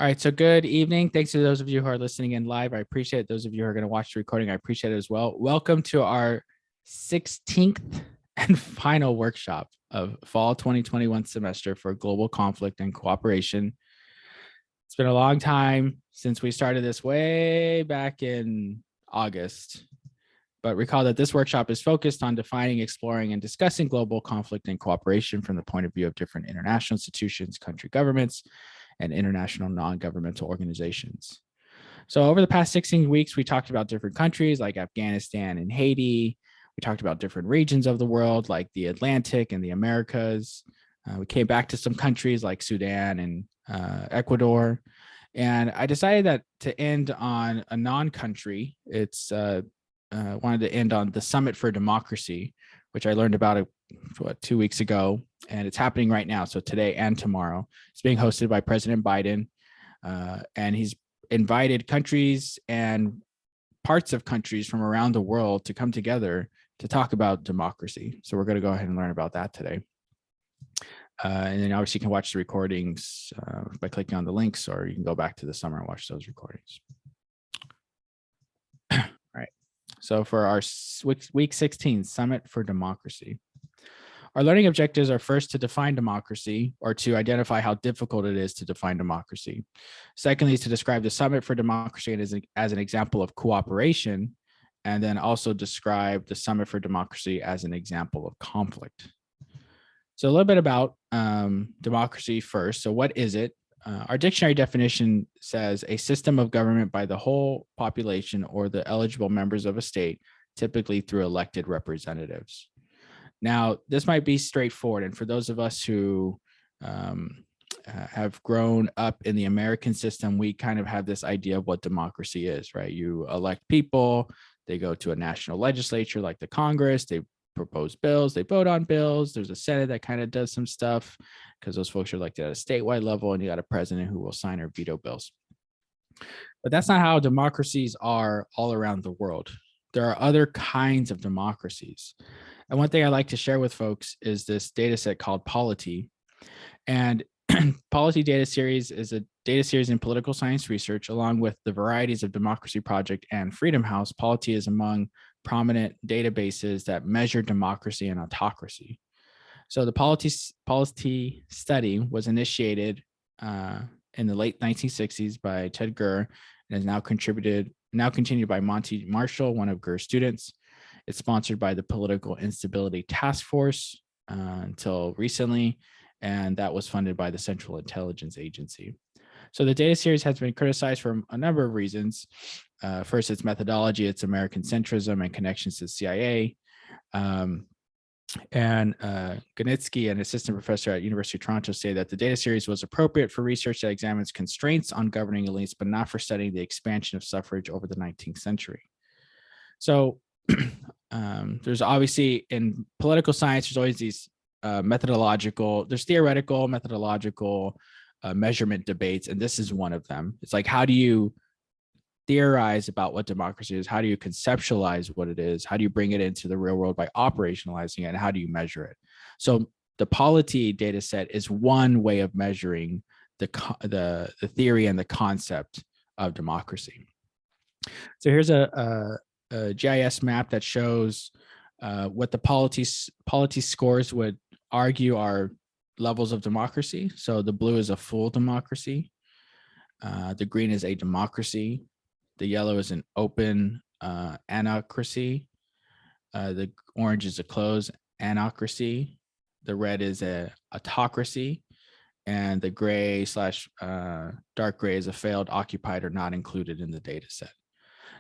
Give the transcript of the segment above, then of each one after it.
All right, so good evening. Thanks to those of you who are listening in live. I appreciate it. Those of you who are going to watch the recording, I appreciate it as well. Welcome to our 16th and final workshop of fall 2021 semester for global conflict and cooperation. It's been a long time since we started this way back in August. But recall that this workshop is focused on defining, exploring, and discussing global conflict and cooperation from the point of view of different international institutions, country governments, and international non-governmental organizations. So over the past 16 weeks, we talked about different countries like Afghanistan and Haiti. We talked about different regions of the world like the Atlantic and the Americas. We came back to some countries like Sudan and Ecuador. And I decided that to end on a non-country, wanted to end on the Summit for Democracy, which I learned about 2 weeks ago, and it's happening right now. So today and tomorrow, it's being hosted by President Biden, and he's invited countries and parts of countries from around the world to come together to talk about democracy. So we're going to go ahead and learn about that today. And then obviously you can watch the recordings by clicking on the links, or you can go back to the summer and watch those recordings. All right. So for our week 16 Summit for Democracy, our learning objectives are first to define democracy, or to identify how difficult it is to define democracy. Secondly, is to describe the Summit for Democracy as an example of cooperation, and then also describe the Summit for Democracy as an example of conflict. So a little bit about democracy first. So what is it? Our dictionary definition says a system of government by the whole population or the eligible members of a state, typically through elected representatives. Now, this might be straightforward. And for those of us who have grown up in the American system, we kind of have this idea of what democracy is, right? You elect people, they go to a national legislature like the Congress, they propose bills, they vote on bills. There's a Senate that kind of does some stuff because those folks are elected at a statewide level, and you got a president who will sign or veto bills. But that's not how democracies are all around the world. There are other kinds of democracies. And one thing I like to share with folks is this data set called Polity. And Polity Data Series is a data series in political science research, along with the varieties of Democracy Project and Freedom House. Polity is among prominent databases that measure democracy and autocracy. So the Polity study was initiated in the late 1960s by Ted Gurr, and is now continued by Monty Marshall, one of Gurr's students. It's sponsored by the Political Instability Task Force until recently, and that was funded by the Central Intelligence Agency. So the data series has been criticized for a number of reasons. First, its methodology, its American centrism and connections to the CIA. Ganitsky, an assistant professor at University of Toronto, say that the data series was appropriate for research that examines constraints on governing elites, but not for studying the expansion of suffrage over the 19th century. So there's obviously in political science, there's always these there's theoretical, methodological measurement debates, and this is one of them. It's like, how do you theorize about what democracy is? How do you conceptualize what it is? How do you bring it into the real world by operationalizing it? And how do you measure it? So the Polity data set is one way of measuring the theory and the concept of democracy. So here's a GIS map that shows what the Polity scores would argue are levels of democracy. So the blue is a full democracy. The green is a democracy. The yellow is an open anocracy. The orange is a closed anocracy. The red is a autocracy. And the gray / dark gray is a failed, occupied, or not included in the data set.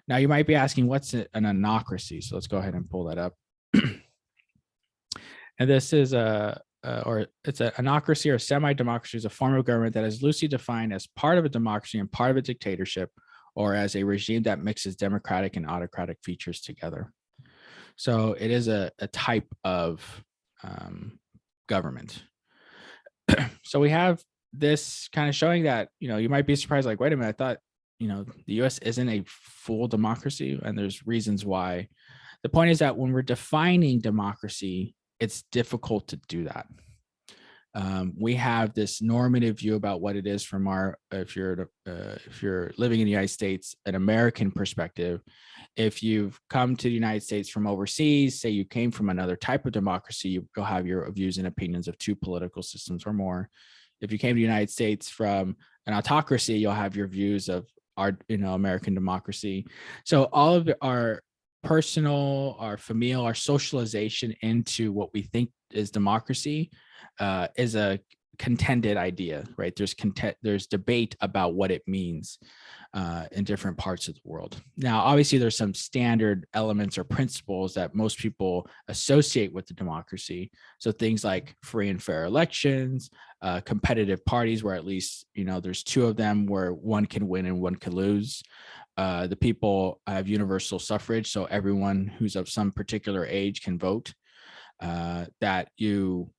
Now, you might be asking, what's an anocracy? So let's go ahead and pull that up. And this is it's an anocracy, or semi-democracy, is a form of government that is loosely defined as part of a democracy and part of a dictatorship, or as a regime that mixes democratic and autocratic features together. So it is a type of government. So we have this kind of showing that, you might be surprised, like, wait a minute, I thought, the US isn't a full democracy, and there's reasons why. The point is that when we're defining democracy, it's difficult to do that. We have this normative view about what it is from our, if you're living in the United States, an American perspective. If you've come to the United States from overseas, say you came from another type of democracy, you'll have your views and opinions of two political systems or more. If you came to the United States from an autocracy, you'll have your views of our, American democracy. So all of our personal, our familial, our socialization into what we think is democracy is a contended idea, right? There's debate about what it means in different parts of the world. Now, obviously, there's some standard elements or principles that most people associate with the democracy. So things like free and fair elections, competitive parties, where at least there's two of them where one can win and one can lose. The people have universal suffrage, so everyone who's of some particular age can vote. That you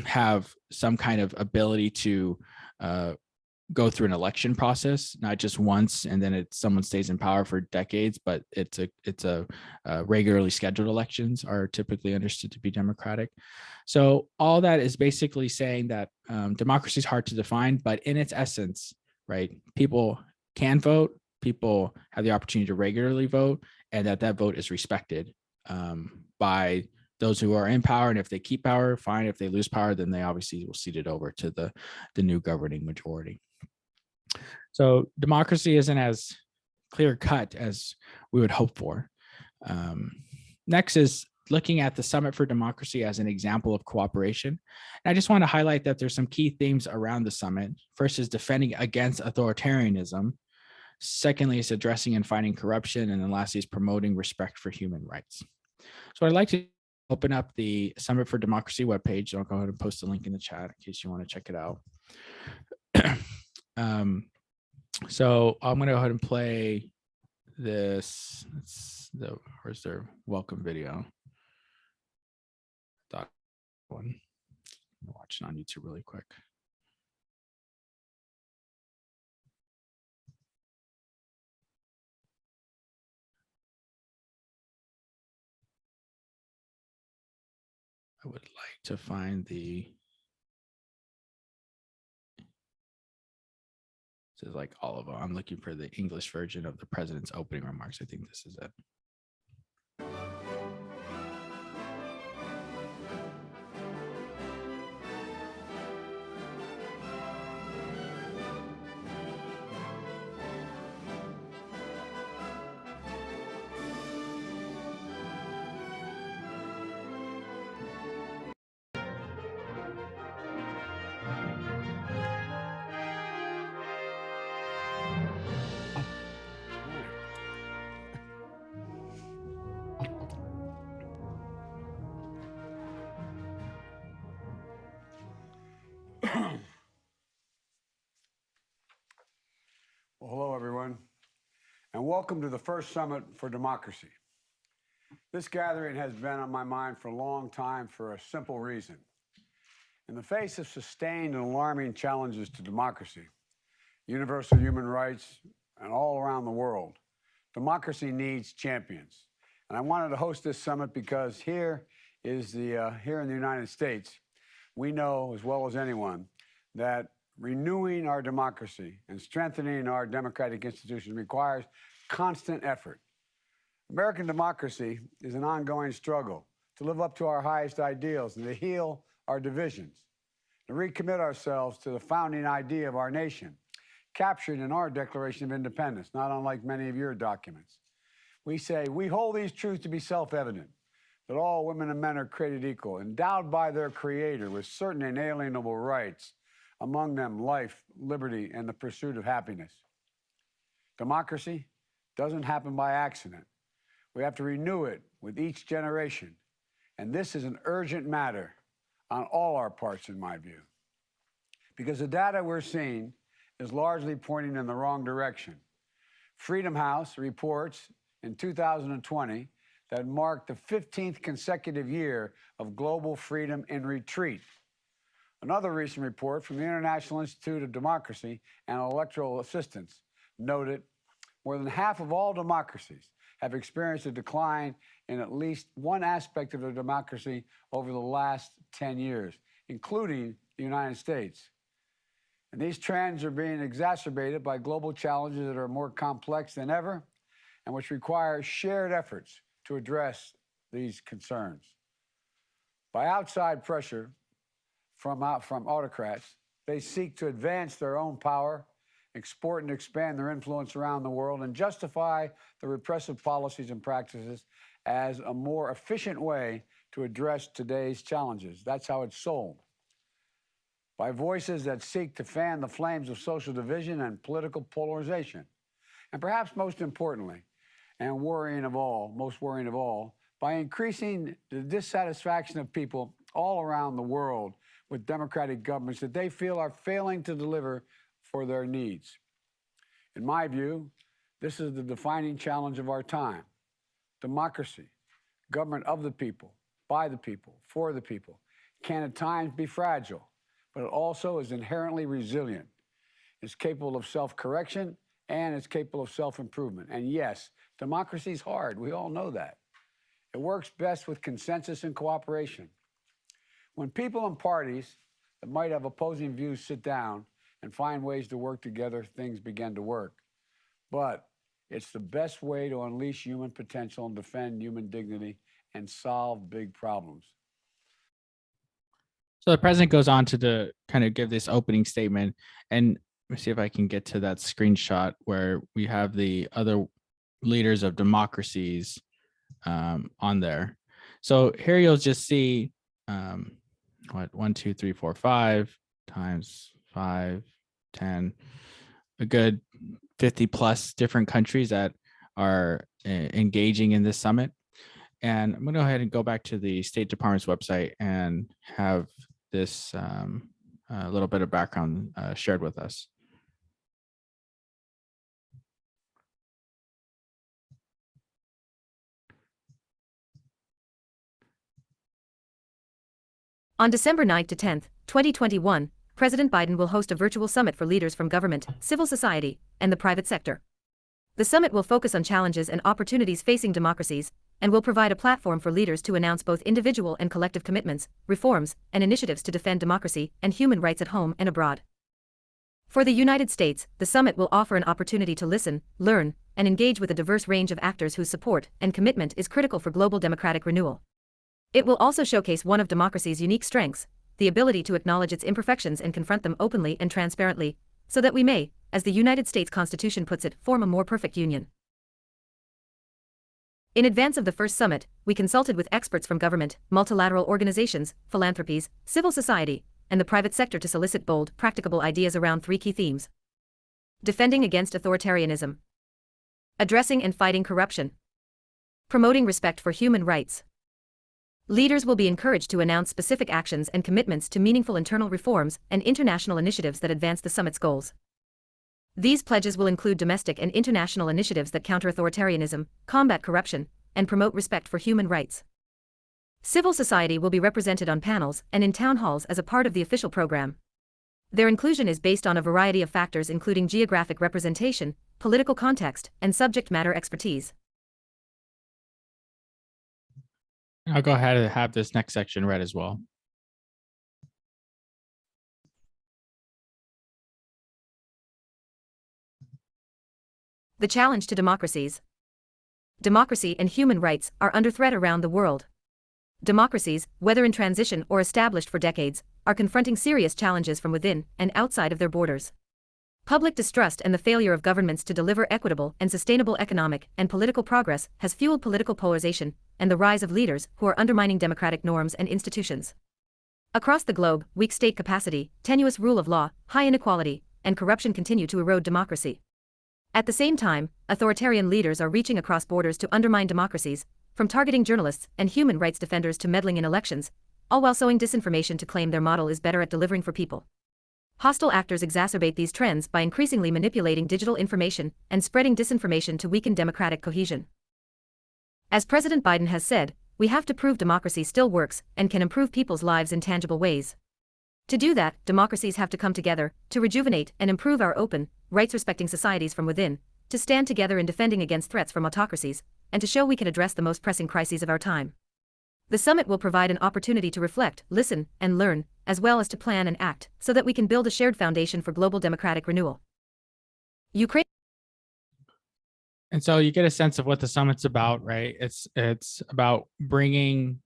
have some kind of ability to go through an election process, not just once and then someone stays in power for decades, but it's a regularly scheduled elections are typically understood to be democratic. So all that is basically saying that democracy is hard to define, but in its essence, right, people can vote, people have the opportunity to regularly vote, and that vote is respected by those who are in power. And if they keep power, fine. If they lose power, then they obviously will cede it over to the new governing majority. So democracy isn't as clear cut as we would hope for. Next is looking at the Summit for Democracy as an example of cooperation. And I just want to highlight that there's some key themes around the summit. First is defending against authoritarianism. Secondly is addressing and fighting corruption. And then lastly is promoting respect for human rights. So I'd like to open up the Summit for Democracy webpage. I'll go ahead and post a link in the chat in case you want to check it out. So I'm going to go ahead and play this. Where's their welcome video? That one. I'll watch it on YouTube really quick. I would like to find the. This is like all of them. I'm looking for the English version of the president's opening remarks. I think this is it. Well, hello, everyone, and welcome to the first Summit for Democracy. This gathering has been on my mind for a long time for a simple reason. In the face of sustained and alarming challenges to democracy, universal human rights, and all around the world, democracy needs champions. And I wanted to host this summit because here in the United States, we know as well as anyone that renewing our democracy and strengthening our democratic institutions requires constant effort. American democracy is an ongoing struggle to live up to our highest ideals and to heal our divisions, to recommit ourselves to the founding idea of our nation, captured in our Declaration of Independence, not unlike many of your documents. We say, we hold these truths to be self-evident, that all women and men are created equal, endowed by their Creator with certain inalienable rights, among them life, liberty, and the pursuit of happiness. Democracy doesn't happen by accident. We have to renew it with each generation. And this is an urgent matter on all our parts, in my view. Because the data we're seeing is largely pointing in the wrong direction. Freedom House reports in 2020 that marked the 15th consecutive year of global freedom in retreat. Another recent report from the International Institute of Democracy and Electoral Assistance noted more than half of all democracies have experienced a decline in at least one aspect of their democracy over the last 10 years, including the United States. And these trends are being exacerbated by global challenges that are more complex than ever and which require shared efforts to address these concerns. By outside pressure from autocrats, they seek to advance their own power, export and expand their influence around the world, and justify the repressive policies and practices as a more efficient way to address today's challenges. That's how it's sold. By voices that seek to fan the flames of social division and political polarization. And perhaps most importantly, and most worrying of all, by increasing the dissatisfaction of people all around the world with democratic governments that they feel are failing to deliver for their needs. In my view, this is the defining challenge of our time. Democracy, government of the people, by the people, for the people, can at times be fragile, but it also is inherently resilient. It's capable of self-correction and it's capable of self-improvement. And yes, democracy is hard. We all know that. It works best with consensus and cooperation. When people and parties that might have opposing views sit down and find ways to work together, things begin to work. But it's the best way to unleash human potential and defend human dignity and solve big problems. So the president goes on to kind of give this opening statement, and let me see if I can get to that screenshot where we have the other leaders of democracies on there. So here you'll just see 1, 2, 3, 4, 5 times 5, 10, a good 50 plus different countries that are engaging in this summit. And I'm going to go ahead and go back to the State Department's website and have this a little bit of background shared with us. On December 9 to 10, 2021, President Biden will host a virtual summit for leaders from government, civil society, and the private sector. The summit will focus on challenges and opportunities facing democracies, and will provide a platform for leaders to announce both individual and collective commitments, reforms, and initiatives to defend democracy and human rights at home and abroad. For the United States, the summit will offer an opportunity to listen, learn, and engage with a diverse range of actors whose support and commitment is critical for global democratic renewal. It will also showcase one of democracy's unique strengths, the ability to acknowledge its imperfections and confront them openly and transparently, so that we may, as the United States Constitution puts it, form a more perfect union. In advance of the first summit, we consulted with experts from government, multilateral organizations, philanthropies, civil society, and the private sector to solicit bold, practicable ideas around 3 key themes: defending against authoritarianism, addressing and fighting corruption, promoting respect for human rights. Leaders will be encouraged to announce specific actions and commitments to meaningful internal reforms and international initiatives that advance the summit's goals. These pledges will include domestic and international initiatives that counter authoritarianism, combat corruption, and promote respect for human rights. Civil society will be represented on panels and in town halls as a part of the official program. Their inclusion is based on a variety of factors including geographic representation, political context, and subject matter expertise. I'll go ahead and have this next section read as well. The challenge to democracies. Democracy and human rights are under threat around the world. Democracies, whether in transition or established for decades, are confronting serious challenges from within and outside of their borders. Public distrust and the failure of governments to deliver equitable and sustainable economic and political progress has fueled political polarization and the rise of leaders who are undermining democratic norms and institutions. Across the globe, weak state capacity, tenuous rule of law, high inequality, and corruption continue to erode democracy. At the same time, authoritarian leaders are reaching across borders to undermine democracies, from targeting journalists and human rights defenders to meddling in elections, all while sowing disinformation to claim their model is better at delivering for people. Hostile actors exacerbate these trends by increasingly manipulating digital information and spreading disinformation to weaken democratic cohesion. As President Biden has said, we have to prove democracy still works and can improve people's lives in tangible ways. To do that, democracies have to come together, to rejuvenate and improve our open, rights-respecting societies from within, to stand together in defending against threats from autocracies, and to show we can address the most pressing crises of our time. The summit will provide an opportunity to reflect, listen, and learn, as well as to plan and act, so that we can build a shared foundation for global democratic renewal. Ukraine. And so you get a sense of what the summit's about, right? It's about bringing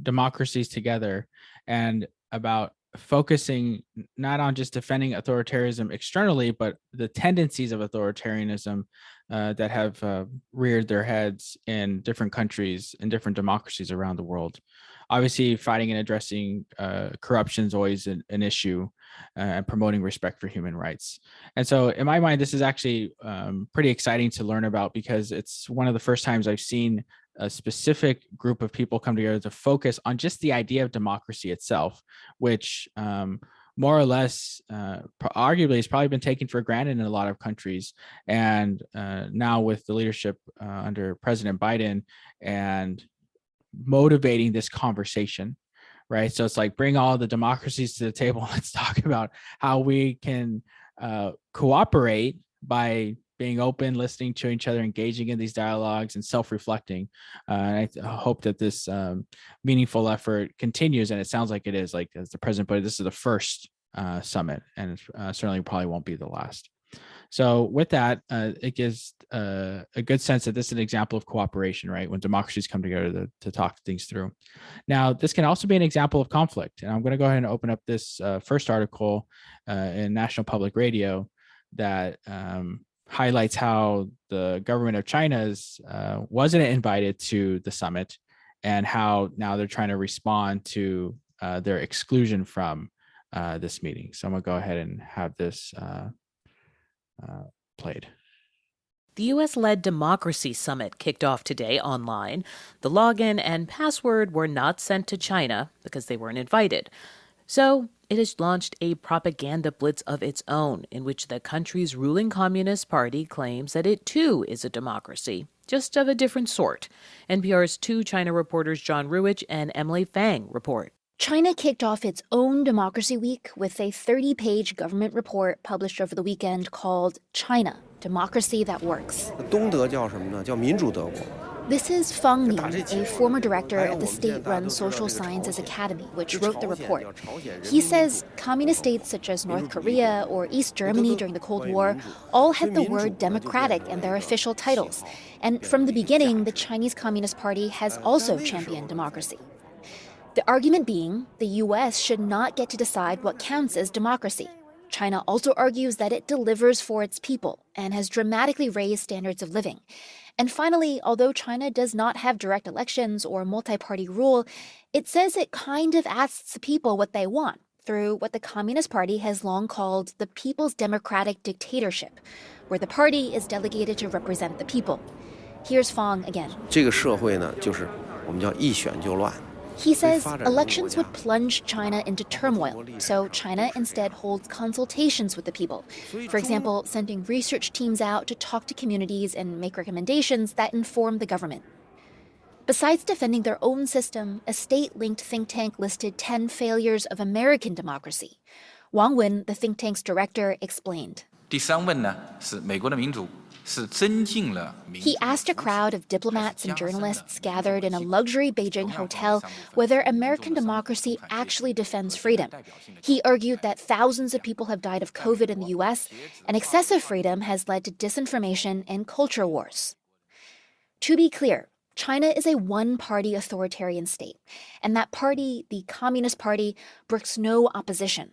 democracies together and about focusing not on just defending authoritarianism externally, but the tendencies of authoritarianism that have reared their heads in different countries and different democracies around the world. Obviously, fighting and addressing corruption is always an issue, and promoting respect for human rights. And so, in my mind, this is actually pretty exciting to learn about, because it's one of the first times I've seen a specific group of people come together to focus on just the idea of democracy itself, which more or less, arguably, has probably been taken for granted in a lot of countries. And now with the leadership under President Biden and motivating this conversation, right? So it's like, bring all the democracies to the table. Let's talk about how we can cooperate by being open, listening to each other, engaging in these dialogues, and self-reflecting. And I hope that this meaningful effort continues, and it sounds like it is. Like, as the president put it, this is the first summit, and certainly probably won't be the last. So with that, it gives a good sense that this is an example of cooperation, right? When democracies come together to talk things through. Now, this can also be an example of conflict. And I'm going to go ahead and open up this first article in National Public Radio that highlights how the government of China wasn't invited to the summit, and how now they're trying to respond to their exclusion from this meeting. So I'm going to go ahead and have this played. The U.S.-led Democracy Summit kicked off today online. The login and password were not sent to China because they weren't invited. So it has launched a propaganda blitz of its own, in which the country's ruling Communist Party claims that it too is a democracy, just of a different sort. NPR's two China reporters John Ruich and Emily Fang report. China kicked off its own Democracy Week with a 30-page government report published over the weekend called China, Democracy That Works. This is Fang Ning, a former director of the state-run Social Sciences Academy, which wrote the report. He says communist states such as North Korea or East Germany during the Cold War all had the word democratic in their official titles. And from the beginning, the Chinese Communist Party has also championed democracy. The argument being, the U.S. should not get to decide what counts as democracy. China also argues that it delivers for its people and has dramatically raised standards of living. And finally, although China does not have direct elections or multi-party rule, it says it kind of asks the people what they want through what the Communist Party has long called the People's Democratic Dictatorship, where the party is delegated to represent the people. Here's Fang again. He says elections would plunge China into turmoil, so China instead holds consultations with the people. For example, sending research teams out to talk to communities and make recommendations that inform the government. Besides defending their own system, a state-linked think tank listed 10 failures of American democracy. Wang Wen, the think tank's director, explained. He asked a crowd of diplomats and journalists gathered in a luxury Beijing hotel whether American democracy actually defends freedom. He argued that thousands of people have died of COVID in the U.S., and excessive freedom has led to disinformation and culture wars. To be clear, China is a one-party authoritarian state, and that party, the Communist Party, brooks no opposition.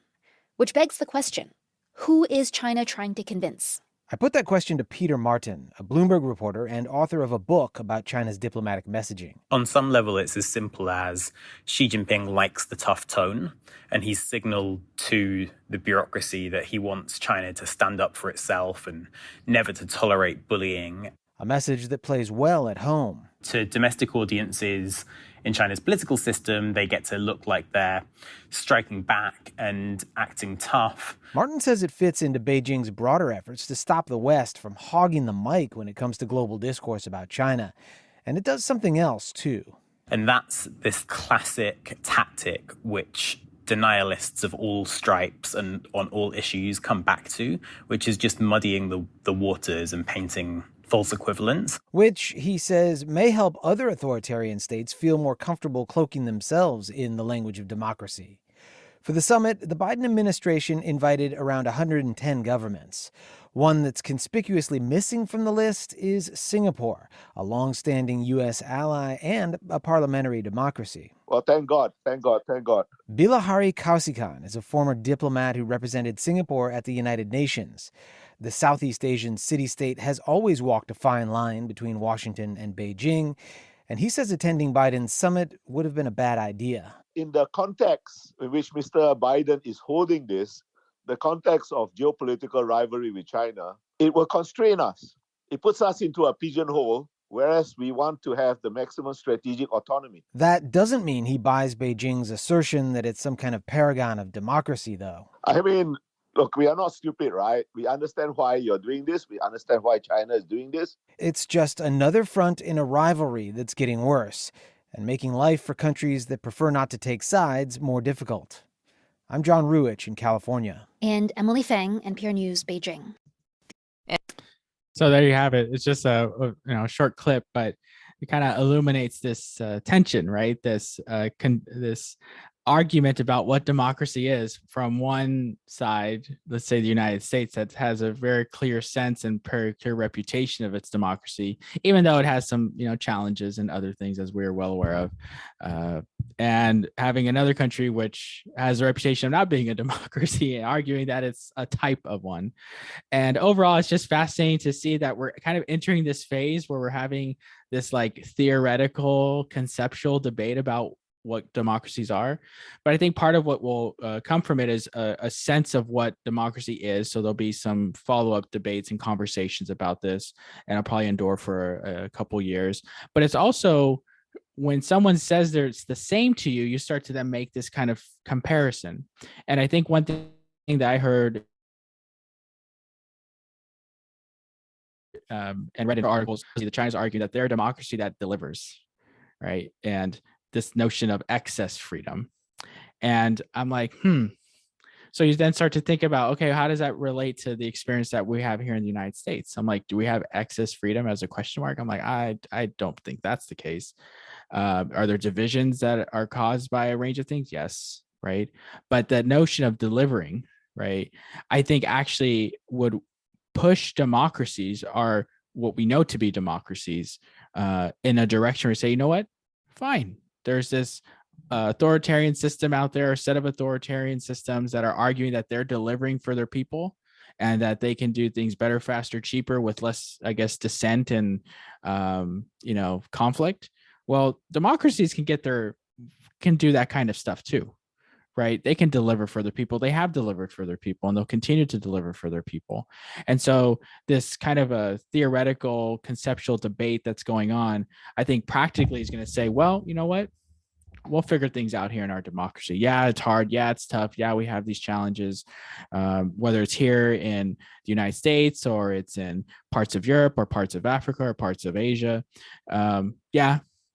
Which begs the question, who is China trying to convince? I put that question to Peter Martin, a Bloomberg reporter and author of a book about China's diplomatic messaging. On some level, it's as simple as Xi Jinping likes the tough tone, and he's signaled to the bureaucracy that he wants China to stand up for itself and never to tolerate bullying. A message that plays well at home. To domestic audiences in China's political system, they get to look like they're striking back and acting tough. Martin says it fits into Beijing's broader efforts to stop the West from hogging the mic when it comes to global discourse about China. And it does something else, too. And that's this classic tactic which denialists of all stripes and on all issues come back to, which is just muddying the waters and painting false equivalents. Which, he says, may help other authoritarian states feel more comfortable cloaking themselves in the language of democracy. For the summit, the Biden administration invited around 110 governments. One that's conspicuously missing from the list is Singapore, a long-standing U.S. ally and a parliamentary democracy. Well, thank God, thank God, thank God. Bilahari Kausikan is a former diplomat who represented Singapore at the United Nations. The Southeast Asian city-state has always walked a fine line between Washington and Beijing, and he says attending Biden's summit would have been a bad idea. In the context in which Mr. Biden is holding this, the context of geopolitical rivalry with China, it will constrain us. It puts us into a pigeonhole, whereas we want to have the maximum strategic autonomy. That doesn't mean he buys Beijing's assertion that it's some kind of paragon of democracy, though. I mean, look, we are not stupid, right? We understand why you're doing this. We understand why China is doing this. It's just another front in a rivalry that's getting worse and making life for countries that prefer not to take sides more difficult. I'm John Ruich in California. And Emily Feng, NPR News, Beijing. So there you have it. It's just a short clip, but it kind of illuminates this tension, right? This this argument about what democracy is from one side, let's say the United States, that has a very clear sense and very clear reputation of its democracy, even though it has some challenges and other things, as we're well aware of, and having another country which has a reputation of not being a democracy and arguing that it's a type of one. And overall, it's just fascinating to see that we're kind of entering this phase where we're having this like theoretical conceptual debate about what democracies are. But I think part of what will come from it is a sense of what democracy is. So there'll be some follow-up debates and conversations about this, and I'll probably endure for a couple years. But it's also when someone says it's the same to you, you start to then make this kind of comparison. And I think one thing that I heard and read in articles, the China's arguing that they're a democracy that delivers, right? And this notion of excess freedom. And I'm like, So you then start to think about, okay, how does that relate to the experience that we have here in the United States? I'm like, do we have excess freedom as a question mark? I'm like, I don't think that's the case. Are there divisions that are caused by a range of things? Yes, right. But the notion of delivering, right, I think actually would push democracies, are what we know to be democracies, in a direction where we say, you know what, fine. There's this authoritarian system out there, a set of authoritarian systems that are arguing that they're delivering for their people and that they can do things better, faster, cheaper with less, I guess, dissent and, conflict. Well, democracies can do that kind of stuff too, right? They can deliver for their people. They have delivered for their people, and they'll continue to deliver for their people. And so this kind of a theoretical conceptual debate that's going on, I think practically is going to say, well, you know what? We'll figure things out here in our democracy. Yeah, it's hard. Yeah, it's tough. Yeah, we have these challenges, whether it's here in the United States or it's in parts of Europe or parts of Africa or parts of Asia.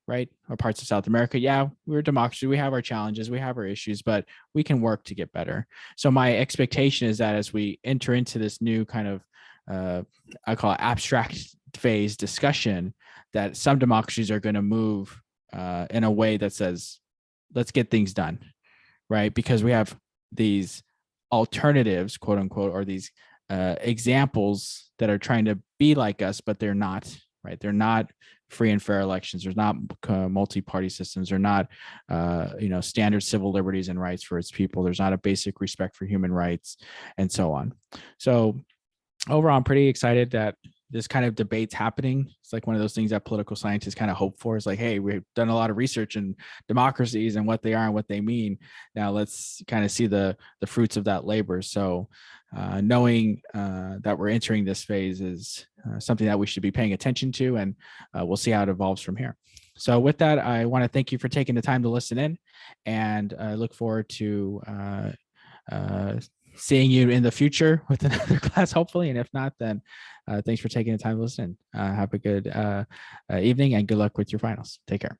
Right? Or parts of South America. Yeah, we're a democracy. We have our challenges. We have our issues, but we can work to get better. So my expectation is that as we enter into this new kind of, I call it abstract phase discussion, that some democracies are going to move in a way that says, let's get things done, right? Because we have these alternatives, quote unquote, or these examples that are trying to be like us, but they're not, right? They're not free and fair elections. There's not multi-party systems. They're not, standard civil liberties and rights for its people. There's not a basic respect for human rights, and so on. So overall, I'm pretty excited that this kind of debate's happening. It's like one of those things that political scientists kind of hope for. Is like, hey, we've done a lot of research in democracies and what they are and what they mean. Now let's kind of see the fruits of that labor. So knowing that we're entering this phase is something that we should be paying attention to, and we'll see how it evolves from here. So with that, I want to thank you for taking the time to listen in, and I look forward to seeing you in the future with another class, hopefully. And if not, then thanks for taking the time to listen. Have a good evening and good luck with your finals. Take care.